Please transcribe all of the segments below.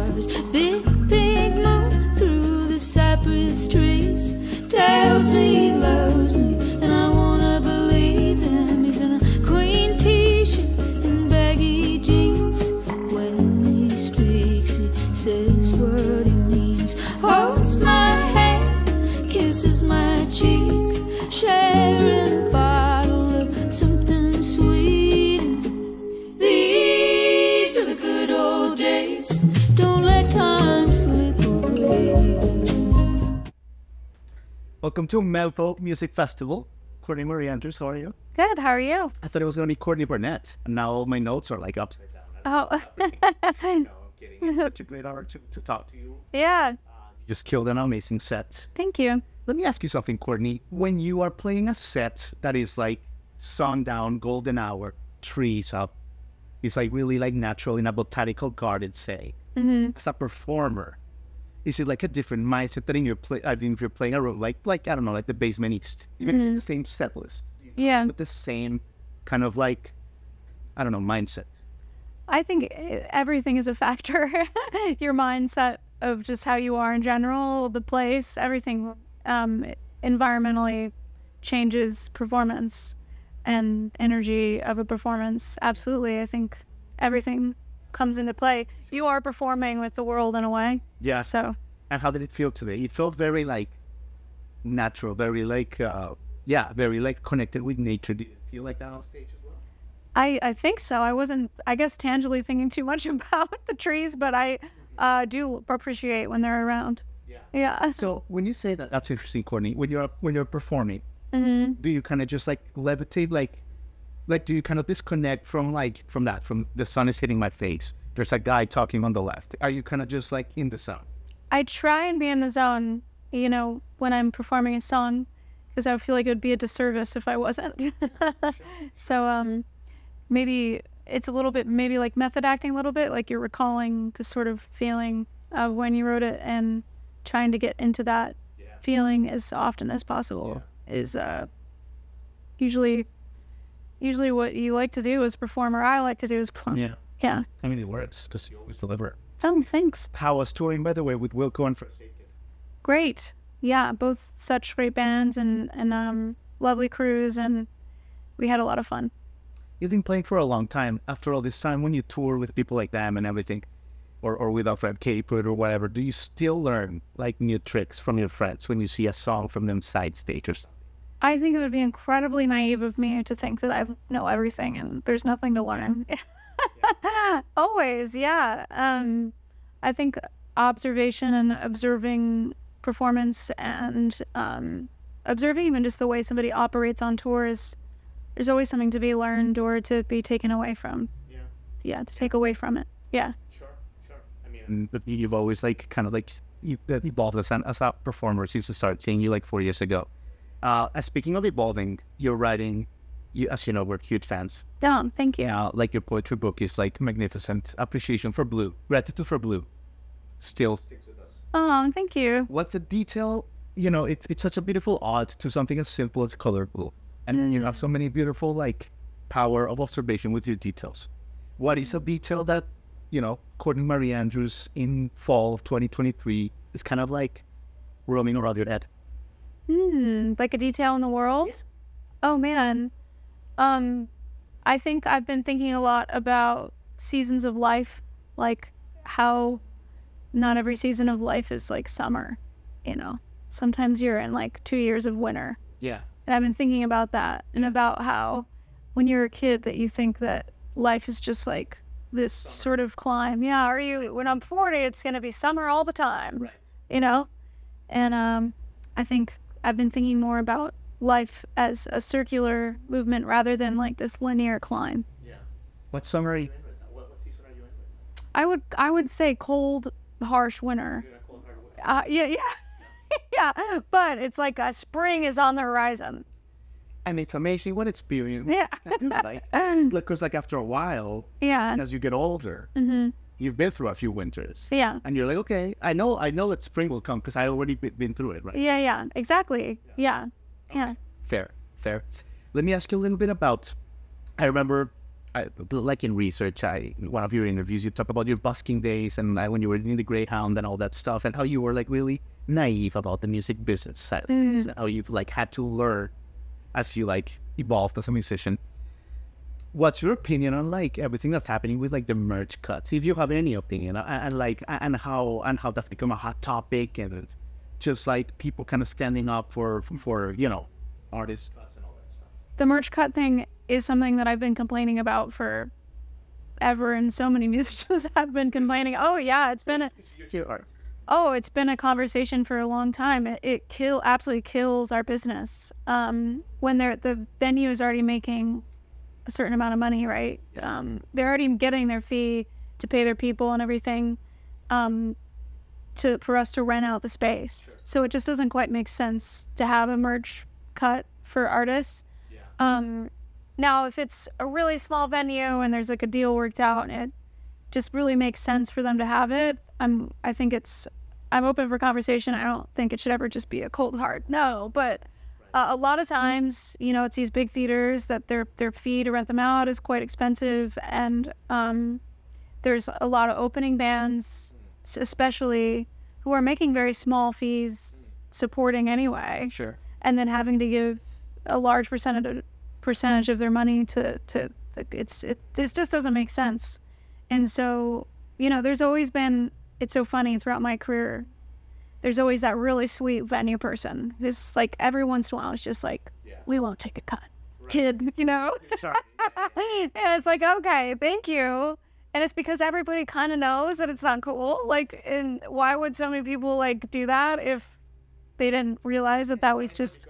stars. Big pink moon through the cypress trees tells me he loves me, and I wanna believe him. He's in a queen t-shirt and baggy jeans. When he speaks, he says what he means. Holds my hand, kisses my cheek, sharing a bottle of something sweet. These are the good old days. Don't let time slip away. Welcome to Memphofest Music Festival. Courtney Marie Andrews, how are you? Good, how are you? I thought it was going to be Courtney Burnett, and now all my notes are like upside down. Oh. I'm kidding. It's such a great honor to talk to you. Yeah. You just killed an amazing set. Thank you. Let me ask you something, Courtney. When you are playing a set that is like sundown, golden hour, trees up, it's like really like natural in a botanical garden, say. As a performer, is it like a different mindset than in your play? I mean, if you're playing a room like I don't know, like the Basement East, even if it's the same set list, Yeah. with the same kind of like, I don't know, mindset. I think everything is a factor. Your mindset of just how you are in general, the place, everything environmentally changes performance and energy of a performance. Absolutely. I think everything comes into play. You are performing with the world in a way. Yeah. So. And how did it feel today? It felt very like natural, very like, very like connected with nature. Did it feel like that on stage as well? I think so. I wasn't, I guess, tangibly thinking too much about the trees, but I do appreciate when they're around. Yeah. Yeah. So when you say that, that's interesting, Courtney. When you're performing, do you kind of just like levitate, like do you kind of disconnect from the sun is hitting my face? There's a guy talking on the left. Are you kind of just like in the zone? I try and be in the zone, you know, when I'm performing a song, because I feel like it would be a disservice if I wasn't. So maybe it's a little bit, maybe like method acting a little bit, like you're recalling the sort of feeling of when you wrote it and trying to get into that feeling as often as possible is usually what you like to do as a performer. I like to do as a performer. Yeah. Yeah. I mean, it works because you always deliver. Oh, thanks. How was touring, by the way, with Wilco and First Aid Kit? Great. Yeah, both such great bands and lovely crews, and we had a lot of fun. You've been playing for a long time. After all this time, when you tour with people like them and everything, or with our friend Katie Pruitt or whatever, do you still learn like new tricks from your friends when you see a song from them side stage or something? I think it would be incredibly naive of me to think that I know everything and there's nothing to learn. Always, yeah. I think observation and observing performance and observing even just the way somebody operates on tours, there's always something to be learned or to be taken away from. Yeah, to take away from it. Yeah. Sure. I mean, you've always like kind of like evolved as a performer since we started seeing you like 4 years ago. Speaking of evolving, you're writing, as you know, we're huge fans. Oh, thank you. Like your poetry book is like magnificent. Appreciation for Blue, gratitude for Blue, still sticks with us. Oh, thank you. What's the detail? You know, it's such a beautiful ode to something as simple as color blue, and you have so many beautiful like power of observation with your details. What is a detail that, you know, Courtney Marie Andrews in fall of 2023 is kind of like roaming around your head? Like a detail in the world? Yeah. Oh, man. I think I've been thinking a lot about seasons of life, like how not every season of life is like summer, you know? Sometimes you're in like 2 years of winter. Yeah. And I've been thinking about that and about how when you're a kid that you think that life is just like this sort of climb. Yeah, when I'm 40, it's going to be summer all the time, Right. You know? And I think I've been thinking more about life as a circular movement rather than like this linear climb. Yeah. What summer are you in right now? What season are you in right now? I would say cold, harsh winter. You're in a cold, hard winter. Yeah. Yeah, but it's like spring is on the horizon. And it's amazing what experience. Yeah. Because like after a while, Yeah. as you get older, you've been through a few winters. Yeah. And you're like, okay, I know that spring will come because I already been through it, right? Yeah, exactly. Yeah. Fair. Let me ask you a little bit about, I remember like in research, one of your interviews, you talk about your busking days and when you were in the Greyhound and all that stuff, and how you were like really naive about the music business side of things, and how you've like had to learn as you like evolved as a musician. What's your opinion on like everything that's happening with like the merch cuts, if you have any opinion, and how that's become a hot topic, and just like people kind of standing up for you know, artists cuts and all that stuff? The merch cut thing is something that I've been complaining about for ever, and so many musicians have been complaining. Oh yeah, it's been a conversation for a long time. It absolutely kills our business. When the venue is already making a certain amount of money, right? They're already getting their fee to pay their people and everything, for us to rent out the space. Sure. So it just doesn't quite make sense to have a merch cut for artists. Yeah. Now, if it's a really small venue and there's like a deal worked out and it just really makes sense for them to have it, I'm open for conversation. I don't think it should ever just be a cold hard no, but a lot of times, you know, it's these big theaters that their fee to rent them out is quite expensive, and there's a lot of opening bands, especially, who are making very small fees supporting anyway. Sure. And then having to give a large percentage of their money to it just doesn't make sense. And so, you know, there's always been, it's so funny throughout my career, there's always that really sweet venue person who's like, every once in a while, it's just like, we won't take a cut, kid, you know? Sorry. And it's like, okay, thank you. And it's because everybody kind of knows that it's not cool. Like, and why would so many people like do that if they didn't realize that was just...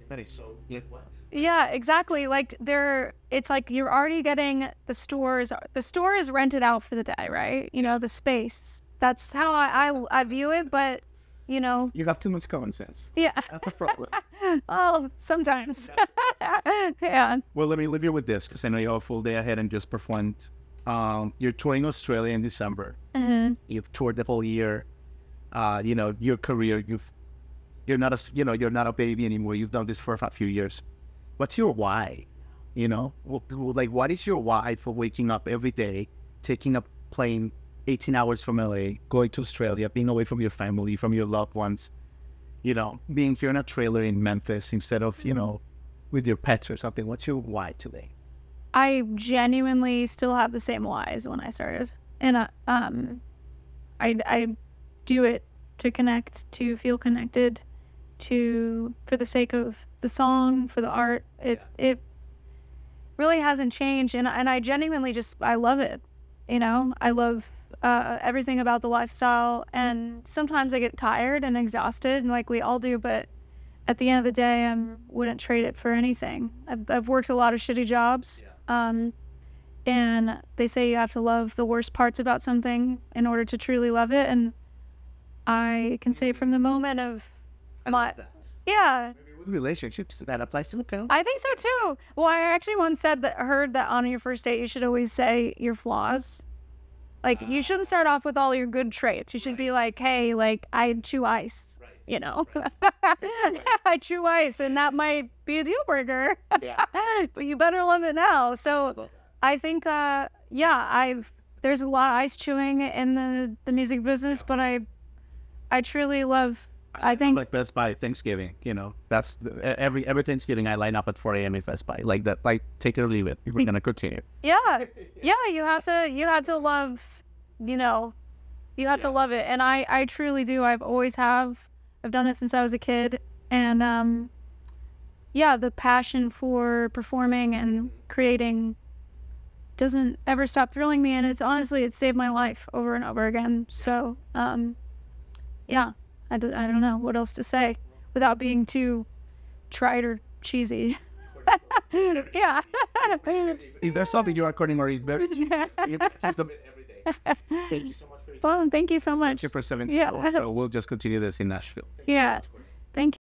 That is so, what? Yeah, exactly. Like it's like you're already getting the store is rented out for the day, right? You know, the space. That's how I view it, but you know. You have too much common sense. Yeah. That's a problem. Well, sometimes. Yeah. Well, let me leave you with this, because I know you have a full day ahead and just performed. You're touring Australia in December. Mm-hmm. You've toured the whole year. You know, your career, you're not a baby anymore. You've done this for a few years. What's your why? You know, like, what is your why for waking up every day, taking a plane 18 hours from LA, going to Australia, being away from your family, from your loved ones, you know, being here in a trailer in Memphis instead of, you know, with your pets or something? What's your why today? I genuinely still have the same why as when I started. And I do it to connect, to feel connected, for the sake of the song, for the art. It really hasn't changed, and I genuinely I love it. You know, I love everything about the lifestyle, and sometimes I get tired and exhausted, and like we all do, but at the end of the day, I wouldn't trade it for anything. I've worked a lot of shitty jobs, and they say you have to love the worst parts about something in order to truly love it, and I can say from the moment of yeah. Maybe with relationships, that applies to the film. I think so too. Well, I actually once heard that on your first date, you should always say your flaws. Like, you shouldn't start off with all your good traits. You should be like, hey, like, I chew ice, you know? I chew ice, and that might be a deal breaker. Yeah. But you better love it now. So I think, there's a lot of ice chewing in the music business, but I truly love... I think like Best Buy Thanksgiving, you know, that's every Thanksgiving I line up at 4 a.m. in Best Buy, like that, like take it or leave it. We're gonna continue. Yeah, you have to love, you know, you have to love it, and I truly do. I've done it since I was a kid, and the passion for performing and creating doesn't ever stop thrilling me, and it's saved my life over and over again. So I don't know what else to say without being too trite or cheesy. Yeah. If there's something you are recording or very cheesy, you have to every day. Thank you so much for your time. Well, thank you so much. Thank you for 17 Yeah. So we'll just continue this in Nashville. Yeah. Thank you.